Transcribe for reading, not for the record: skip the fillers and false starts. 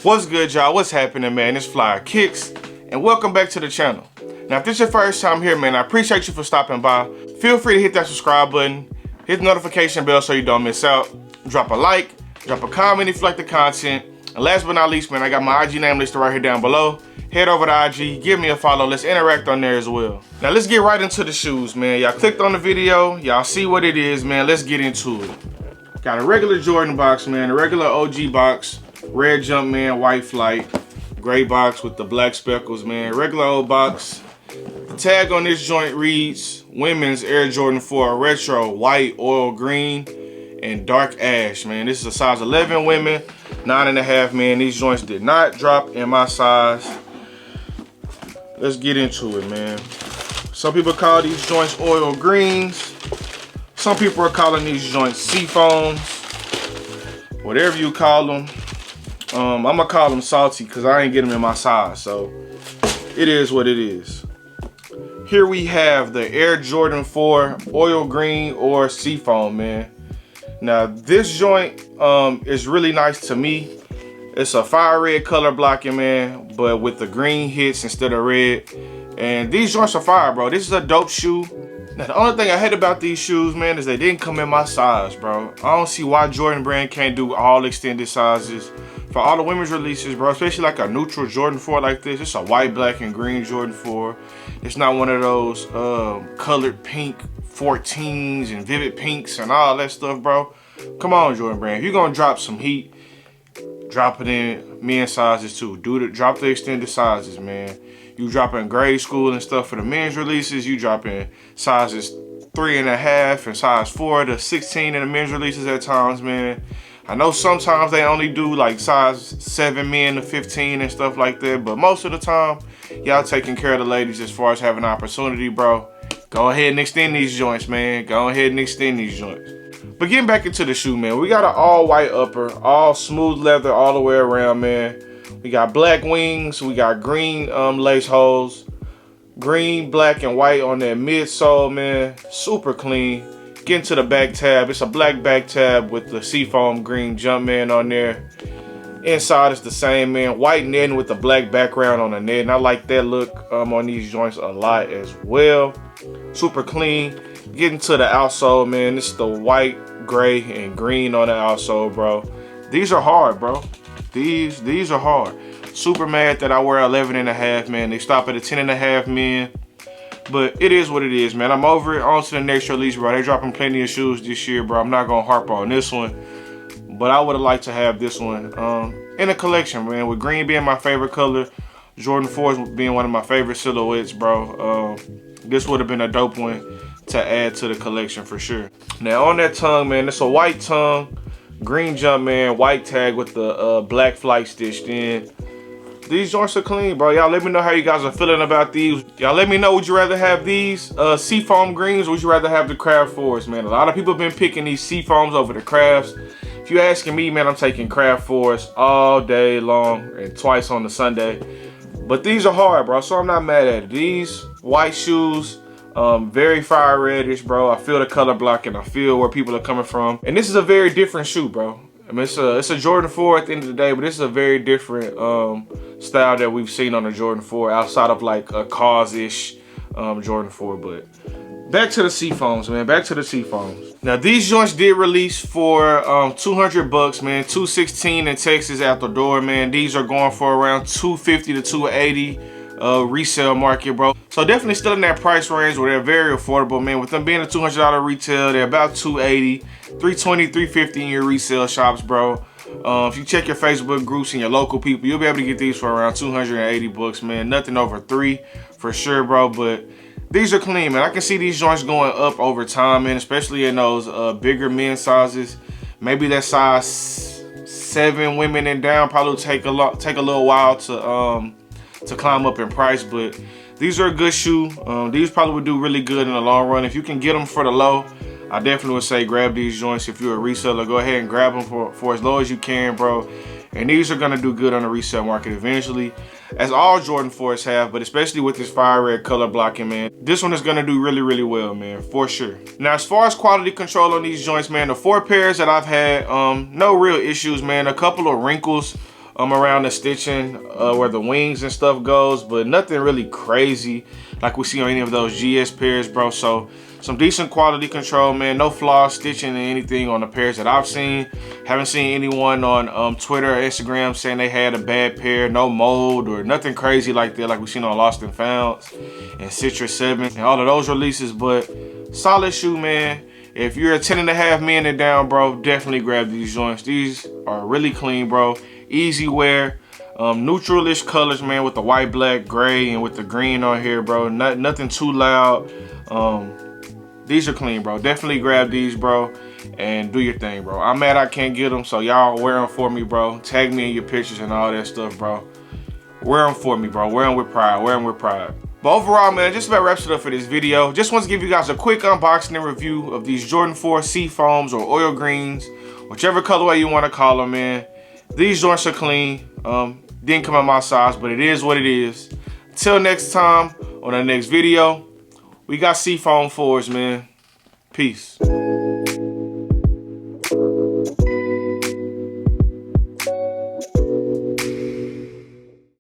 What's good, y'all? What's happening, man? It's FLYEERRKicks, and welcome back to the channel. Now, if this is your first time here, man, I appreciate you for stopping by. Feel free to hit that subscribe button, hit the notification bell so you don't miss out. Drop a like, drop a comment if you like the content. And last but not least, man, I got my IG name listed right here down below. Head over to IG, give me a follow. Let's interact on there as well. Now, let's get right into the shoes, man. Y'all clicked on the video. Y'all see what it is, man. Let's get into it. Got a regular Jordan box, man. A regular OG box. Red Jumpman, white flight. Gray box with the black speckles, man. Regular old box. The tag on this joint reads Women's Air Jordan 4 Retro White, Oil Green, and Dark Ash, man. This is a size 11 women, 9.5, man. These joints did not drop in my size. Let's get into it, man. Some people call these joints oil greens. Some people are calling these joints Seafoams. Whatever you call them. I'm gonna call them salty because I ain't getting them in my size, so it is what it is. Here we have the Air Jordan 4 oil green or Seafoam, man. Now this joint is really nice to me. It's a fire red color blocking, man, but with the green hits instead of red. And these joints are fire, bro. This is a dope shoe. Now the only thing I hate about these shoes, man, is they didn't come in my size, bro. I don't see why Jordan brand can't do all extended sizes. For all the women's releases, bro, especially like a neutral Jordan 4 like this, it's a white, black, and green Jordan 4. It's not one of those colored pink 14s and vivid pinks and all that stuff, bro. Come on, Jordan brand. If you're gonna drop some heat, drop it in men's sizes too. Drop the extended sizes, man. You dropping grade school and stuff for the men's releases. You dropping sizes 3.5 and size 4 to 16 in the men's releases at times, man. I know sometimes they only do like size 7 men to 15 and stuff like that, but most of the time, y'all taking care of the ladies as far as having opportunity, bro. Go ahead and extend these joints, man. Go ahead and extend these joints. But getting back into the shoe, man, we got an all white upper, all smooth leather all the way around, man. We got black wings, we got green lace holes, green, black, and white on that midsole, man. Super clean. Getting to the back tab, it's a black back tab with the Seafoam green Jumpman on there. Inside is the same, man. White netting with the black background on the net. And I like that look on these joints a lot as well. Super clean. Getting to the outsole, man. This is the white, gray, and green on the outsole, bro. These are hard, bro. These are hard. Super mad that I wear 11.5, man. They stop at a 10.5, man. But it is what it is, man. I'm over it. On to the next release, bro. They're dropping plenty of shoes this year, bro. I'm not going to harp on this one. But I would have liked to have this one in a collection, man. With green being my favorite color, Jordan 4s being one of my favorite silhouettes, bro. This would have been a dope one to add to the collection for sure. Now, on that tongue, man, it's a white tongue, green Jumpman, white tag with the black flight stitched in. These joints are clean, bro. Y'all let me know how you guys are feeling about these. Y'all let me know, would you rather have these Seafoam greens or would you rather have the Craft 4s, man? A lot of people have been picking these Seafoams over the Crafts. If you're asking me, man, I'm taking Craft 4s all day long and twice on the Sunday. But these are hard, bro, so I'm not mad at it. These white shoes, very fire reddish, bro. I feel the color blocking. I feel where people are coming from. And this is a very different shoe, bro. I mean, it's a Jordan 4 at the end of the day, but this is a very different style that we've seen on the Jordan 4 outside of like a cause-ish Jordan 4. But back to the Seafoams, man. Back to the Seafoams. Now, these joints did release for 200 bucks, man. 216 in Texas out the door, man. These are going for around 250 to 280 resale market, bro. So definitely still in that price range where they're very affordable, man. With them being a $200 retail, they're about 280, 320, 350 in your resale shops, bro. If you check your Facebook groups and your local people, you'll be able to get these for around 280 bucks, man. Nothing over 3 for sure, bro. But these are clean, man. I can see these joints going up over time, man, especially in those bigger men's sizes. Maybe that size 7 women and down probably take a little while to climb up in price, but these are a good shoe. These probably would do really good in the long run. If you can get them for the low, I definitely would say grab these joints. If you're a reseller, go ahead and grab them for as low as you can, bro. And these are gonna do good on the resale market eventually, as all Jordan 4s have, but especially with this fire red color blocking, man. This one is gonna do really, really well, man, for sure. Now, as far as quality control on these joints, man, the 4 pairs that I've had, no real issues, man. A couple of wrinkles around the stitching where the wings and stuff goes, but nothing really crazy like we see on any of those GS pairs, bro. So some decent quality control, man. No flaw stitching or anything on the pairs that I've seen. Haven't seen anyone on Twitter or Instagram saying they had a bad pair. No mold or nothing crazy like that, like we've seen on Lost and Founds and Citrus 7 and all of those releases. But solid shoe, man. If you're a 10.5 men and down, bro, definitely grab these joints. These are really clean, bro. Easy wear. Neutral-ish colors, man, with the white, black, gray, and with the green on here, bro. Nothing too loud. These are clean, bro. Definitely grab these, bro, and do your thing, bro. I'm mad I can't get them, so y'all wear them for me, bro. Tag me in your pictures and all that stuff, bro. Wear them for me, bro. Wear them with pride. Wear them with pride. But overall, man, just about wraps it up for this video. Just want to give you guys a quick unboxing and review of these Jordan 4 Seafoams or oil greens, whichever colorway you want to call them, man. These joints are clean. Didn't come in my size, but it is what it is. Till next time, on the next video, we got Seafoam 4s, man. Peace.